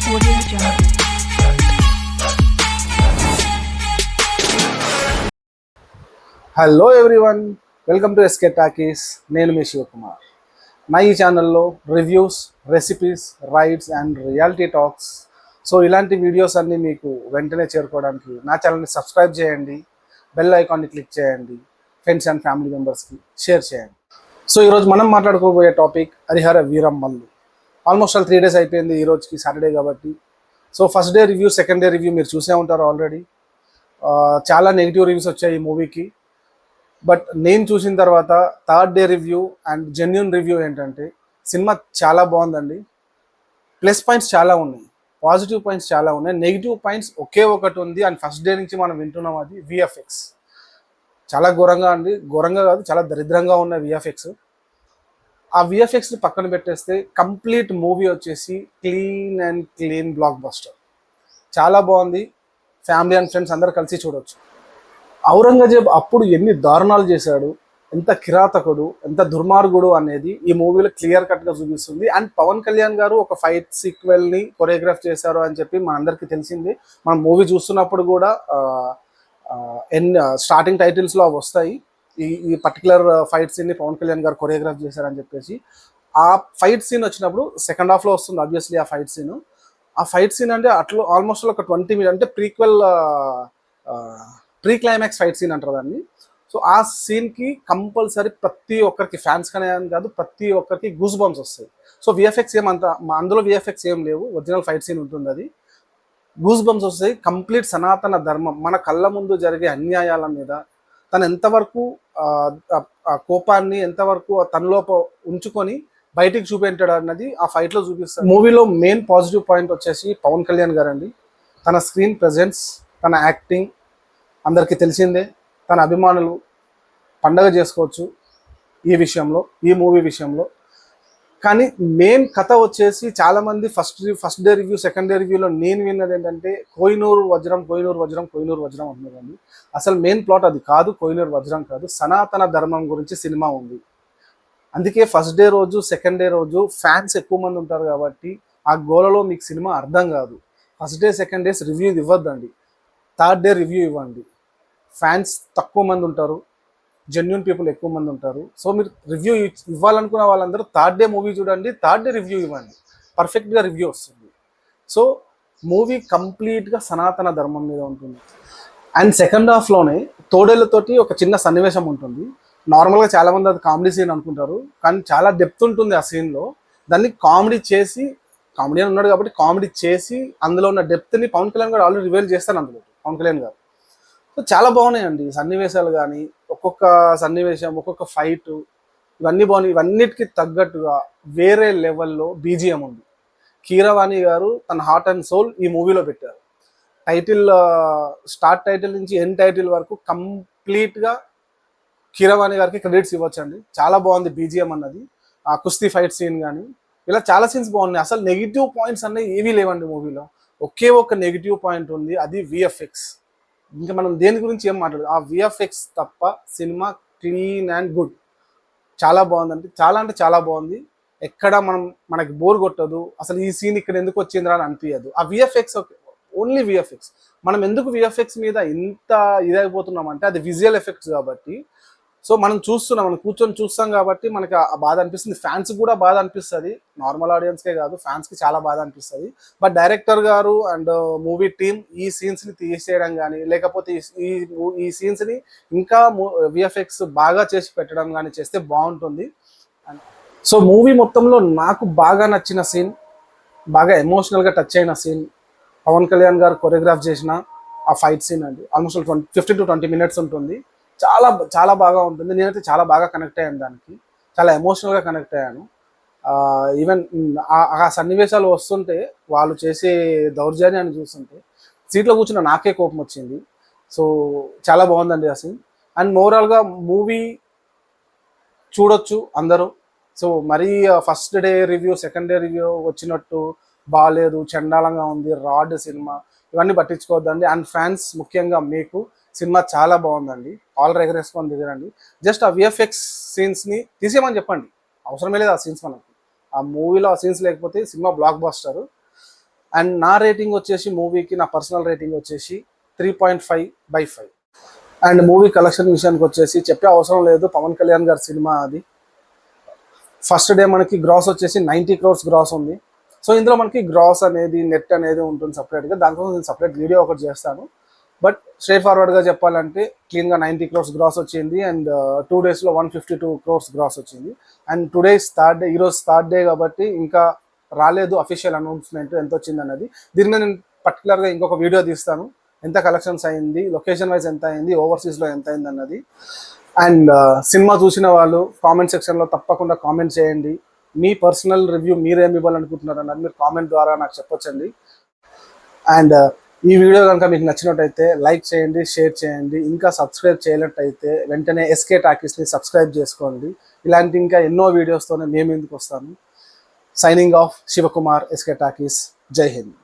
Audio Jungle. Hello everyone, welcome to SK Talkies. నేను మీ శివకుమార్. నా ఈ ఛానల్లో reviews, recipes, rides and reality talks, so ఇలాంటి వీడియోస్ అన్నీ మీకు వెంటనే చేరుకోవడానికి నా ఛానల్ని సబ్స్క్రైబ్ చేయండి, బెల్ ఐకాన్ని క్లిక్ చేయండి, ఫ్రెండ్స్ అండ్ ఫ్యామిలీ మెంబర్స్కి షేర్ చేయండి. సో ఈరోజు మనం మాట్లాడుకోబోయే టాపిక్ హరిహర వీరం మల్లు. ఆల్మోస్ట్ ఆల్ 3 days అయిపోయింది ఈ రోజుకి, సాటర్డే కాబట్టి. So first day review, second day review మీరు చూసే ఉంటారు ఆల్రెడీ. చాలా నెగిటివ్ రివ్యూస్ వచ్చాయి ఈ మూవీకి. బట్ నేను చూసిన తర్వాత third day review and genuine review ఏంటంటే సినిమా చాలా బాగుందండి. ప్లస్ పాయింట్స్ చాలా ఉన్నాయి, పాజిటివ్ పాయింట్స్ చాలా ఉన్నాయి, నెగిటివ్ పాయింట్స్ ఒకే ఒకటి ఉంది. అండ్ ఫస్ట్ డే నుంచి మనం వింటున్నాం, అది విఎఫ్ఎక్స్. చాలా ఘోరంగా అండి, ఘోరంగా కాదు, చాలా దరిద్రంగా ఉన్న విఎఫ్ఎక్స్. ఆ విఎఫ్ఎక్స్ని పక్కన పెట్టేస్తే కంప్లీట్ మూవీ వచ్చేసి clean and clean block buster. చాలా బాగుంది, ఫ్యామిలీ అండ్ ఫ్రెండ్స్ అందరు కలిసి చూడొచ్చు. ఔరంగజేబ్ అప్పుడు ఎన్ని దారుణాలు చేశాడు, ఎంత కిరాతకుడు, ఎంత దుర్మార్గుడు అనేది ఈ మూవీలో క్లియర్ కట్గా చూపిస్తుంది. అండ్ పవన్ కళ్యాణ్ గారు ఒక ఫైట్ సీక్వెల్ని కొరియోగ్రాఫ్ చేశారు అని చెప్పి మనందరికీ తెలిసింది. మనం మూవీ చూస్తున్నప్పుడు కూడా స్టార్టింగ్ టైటిల్స్లో అవి వస్తాయి, ఈ పర్టికులర్ ఫైట్ సీన్ని పవన్ కళ్యాణ్ గారు కొరియోగ్రాఫ్ చేశారని చెప్పేసి. ఆ ఫైట్ సీన్ వచ్చినప్పుడు సెకండ్ హాఫ్లో వస్తుంది ఆబ్వియస్లీ ఆ ఫైట్ సీన్. ఆ ఫైట్ సీన్ అంటే అట్లా ఆల్మోస్ట్ ఒక 20 minutes, అంటే ప్రీ క్లైమాక్స్ ఫైట్ సీన్ అంటారు దాన్ని. సో ఆ సీన్కి కంపల్సరీ ప్రతి ఒక్కరికి, ఫ్యాన్స్ కానీ కాదు, ప్రతి ఒక్కరికి గూస్ బంప్స్ వస్తాయి. సో విఎఫ్ఎక్స్ అందులో విఎఫ్ఎక్స్ ఏం లేవు, ఒరిజినల్ ఫైట్ సీన్ ఉంటుంది, అది గూస్ బంప్స్ వస్తాయి. కంప్లీట్ సనాతన ధర్మం, మన కళ్ళ ముందు జరిగే అన్యాయాల మీద తను ఎంతవరకు ఆ కోపాన్ని ఎంతవరకు తనలోప ఉంచుకొని బయటికి చూపెట్టాడు అన్నది ఆ ఫైట్లో చూపిస్తాడు. మూవీలో మెయిన్ పాజిటివ్ పాయింట్ వచ్చేసి పవన్ కళ్యాణ్ గారు అండి. తన స్క్రీన్ ప్రెజెన్స్, తన యాక్టింగ్ అందరికీ తెలిసిందే. తన అభిమానులు పండగ చేసుకోవచ్చు ఈ విషయంలో, ఈ మూవీ విషయంలో. కానీ మెయిన్ కథ వచ్చేసి చాలామంది first day review, second day రివ్యూలో నేను విన్నది ఏంటంటే కోహినూర్ వజ్రం, కోహినూర్ వజ్రం, కోహినూర్ వజ్రం అంటున్నారండి. అసలు మెయిన్ ప్లాట్ అది కాదు, కోహినూర్ వజ్రం కాదు, సనాతన ధర్మం గురించి సినిమా ఉంది. అందుకే ఫస్ట్ డే రోజు, సెకండ్ డే రోజు ఫ్యాన్స్ ఎక్కువ మంది ఉంటారు కాబట్టి ఆ గోలలో మీకు సినిమా అర్థం కాదు. First day, second days review ఇవ్వద్దండి, థర్డ్ డే రివ్యూ ఇవ్వండి. ఫ్యాన్స్ తక్కువ మంది ఉంటారు, జెన్యున్ పీపుల్ ఎక్కువ మంది ఉంటారు. సో మీరు రివ్యూ ఇవ్వాలనుకున్న వాళ్ళందరూ థర్డ్ డే మూవీ చూడండి, థర్డ్ డే రివ్యూ ఇవ్వండి, పర్ఫెక్ట్గా రివ్యూ వస్తుంది. సో మూవీ కంప్లీట్గా సనాతన ధర్మం మీద ఉంటుంది. అండ్ సెకండ్ హాఫ్లోనే తోడేళ్ళతోటి ఒక చిన్న సన్నివేశం ఉంటుంది. నార్మల్గా చాలామంది అది కామెడీ సీన్ అనుకుంటారు, కానీ చాలా డెప్త్ ఉంటుంది ఆ సీన్లో. దాన్ని కామెడీ చేసి, కామెడీ అని ఉన్నాడు కాబట్టి కామెడీ చేసి అందులో ఉన్న డెప్త్ని పవన్ కళ్యాణ్ గారు ఆల్రెడీ రివీల్ చేస్తాను అందులో, పవన్ కళ్యాణ్ గారు. సో చాలా బాగున్నాయండి సన్నివేశాలు, కానీ ఒక్కొక్క సన్నివేశం, ఒక్కొక్క ఫైట్, ఇవన్నీ బాగున్నాయి. ఇవన్నిటికీ తగ్గట్టుగా వేరే లెవెల్లో బీజిఎం ఉంది. కీరవాణి గారు తన హార్ట్ అండ్ సోల్ ఈ మూవీలో పెట్టారు. స్టార్ట్ టైటిల్ నుంచి ఎండ్ టైటిల్ వరకు కంప్లీట్గా కీరవాణి గారికి క్రెడిట్స్ ఇవ్వచ్చండి. చాలా బాగుంది బీజిఎం అన్నది. ఆ కుస్తీ ఫైట్ సీన్ కానీ ఇలా చాలా సీన్స్ బాగున్నాయి. అసలు నెగిటివ్ పాయింట్స్ అనేవి ఏవీ లేవండి మూవీలో. ఒకే ఒక నెగిటివ్ పాయింట్ ఉంది, అది విఎఫ్ఎక్స్. ఇంకా మనం దేని గురించి ఏం మాట్లాడదు, ఆ విఎఫ్ఎక్స్ తప్ప సినిమా క్లీన్ అండ్ గుడ్. చాలా బాగుందండి, చాలా అంటే చాలా బాగుంది. ఎక్కడ మనకి బోర్ కొట్టదు, అసలు ఈ సీన్ ఇక్కడ ఎందుకు వచ్చిందిరా అని అనిపించదు. ఆ విఎఫ్ఎక్స్ ఓన్లీ విఎఫ్ఎక్స్. మనం ఎందుకు విఎఫ్ఎక్స్ మీద ఇంత ఇదైపోతున్నాం అంటే అది విజువల్ ఎఫెక్ట్స్ కాబట్టి. సో మనం కూర్చొని చూస్తాం కాబట్టి మనకి ఆ బాధ అనిపిస్తుంది. ఫ్యాన్స్ కూడా బాధ అనిపిస్తుంది, నార్మల్ ఆడియన్స్కే కాదు, ఫ్యాన్స్కి చాలా బాధ అనిపిస్తుంది. బట్ డైరెక్టర్ గారు అండ్ మూవీ టీమ్ ఈ సీన్స్ని తీసేయడం కానీ, లేకపోతే ఈ సీన్స్ని ఇంకా విఎఫ్ఎక్స్ బాగా చేసి పెట్టడం కానీ చేస్తే బాగుంటుంది. సో మూవీ మొత్తంలో నాకు బాగా నచ్చిన సీన్, బాగా ఎమోషనల్గా టచ్ అయిన సీన్, పవన్ కళ్యాణ్ గారు కొరియోగ్రాఫ్ చేసిన ఆ ఫైట్ సీన్ అండి. ఆల్మోస్ట్ 15 to 20 minutes ఉంటుంది. చాలా చాలా బాగా ఉంటుంది. నేనైతే చాలా బాగా కనెక్ట్ అయ్యాను దానికి, చాలా ఎమోషనల్గా కనెక్ట్ అయ్యాను. ఈవెన్ ఆ సన్నివేశాలు వస్తుంటే, వాళ్ళు చేసే దౌర్జన్యాన్ని చూస్తుంటే సీట్లో కూర్చున్న నాకే కోపం వచ్చింది. సో చాలా బాగుందండి ఆ సీన్. అండ్ ఓవరాల్గా మూవీ చూడొచ్చు అందరూ. సో మరీ first day review, second day review వచ్చినట్టు బాగాలేదు, చండాలంగా ఉంది, రాడ్ సినిమా, ఇవన్నీ పట్టించుకోవద్దండి. అండ్ ఫ్యాన్స్ ముఖ్యంగా మీకు సినిమా చాలా బాగుందండి, ఆల్ ఎగరేసుకొని దిగరండి. జస్ట్ ఆ విఎఫ్ఎక్స్ సీన్స్ని తీసేయమని చెప్పండి, అవసరమే లేదు ఆ సీన్స్ మనకు. ఆ మూవీలో ఆ సీన్స్ లేకపోతే సినిమా బ్లాక్ బస్టర్. అండ్ నా రేటింగ్ వచ్చేసి మూవీకి, నా పర్సనల్ రేటింగ్ వచ్చేసి 3.5/5. అండ్ మూవీ కలెక్షన్ విషయానికి వచ్చేసి చెప్పే అవసరం లేదు, పవన్ కళ్యాణ్ గారి సినిమా అది. ఫస్ట్ డే మనకి గ్రాస్ వచ్చేసి 90 crores గ్రాస్ ఉంది. సో ఇందులో మనకి గ్రాస్ అనేది, నెట్ అనేది ఉంటుంది సపరేట్గా. దానికోసం నేను సపరేట్ వీడియో ఒకటి చేస్తాను. బట్ స్ట్రేట్ ఫార్వర్డ్గా చెప్పాలంటే క్లీన్గా 90 crores గ్రాస్ వచ్చింది. అండ్ 2 daysలో 152 crores గ్రాస్ వచ్చింది. అండ్ టుడే థర్డ్ డే, ఈరోజు థర్డ్ డే కాబట్టి ఇంకా రాలేదు అఫీషియల్ అనౌన్స్మెంట్ ఎంత వచ్చింది అన్నది. దీని మీద నేను పర్టికులర్గా ఇంకొక వీడియో తీస్తాను, ఎంత కలెక్షన్స్ అయింది, లొకేషన్ వైజ్ ఎంత అయింది, ఓవర్సీస్లో ఎంత అయింది అన్నది. అండ్ సినిమా చూసిన వాళ్ళు కామెంట్ సెక్షన్లో తప్పకుండా కామెంట్ చేయండి. మీ పర్సనల్ రివ్యూ మీరేమి ఇవ్వాలనుకుంటున్నారు అన్నది మీరు కామెంట్ ద్వారా నాకు చెప్పొచ్చండి. అండ్ ఈ వీడియో కనుక మీకు నచ్చినట్టయితే లైక్ చేయండి, షేర్ చేయండి. ఇంకా సబ్స్క్రైబ్ చేయనట్టయితే వెంటనే ఎస్కే టాకీస్ని సబ్స్క్రైబ్ చేసుకోండి. ఇలాంటి ఇంకా ఎన్నో వీడియోస్తోనే మేము ఎందుకు వస్తాను. Signing off, Shivakumar, SK Talkies. Jai Hind.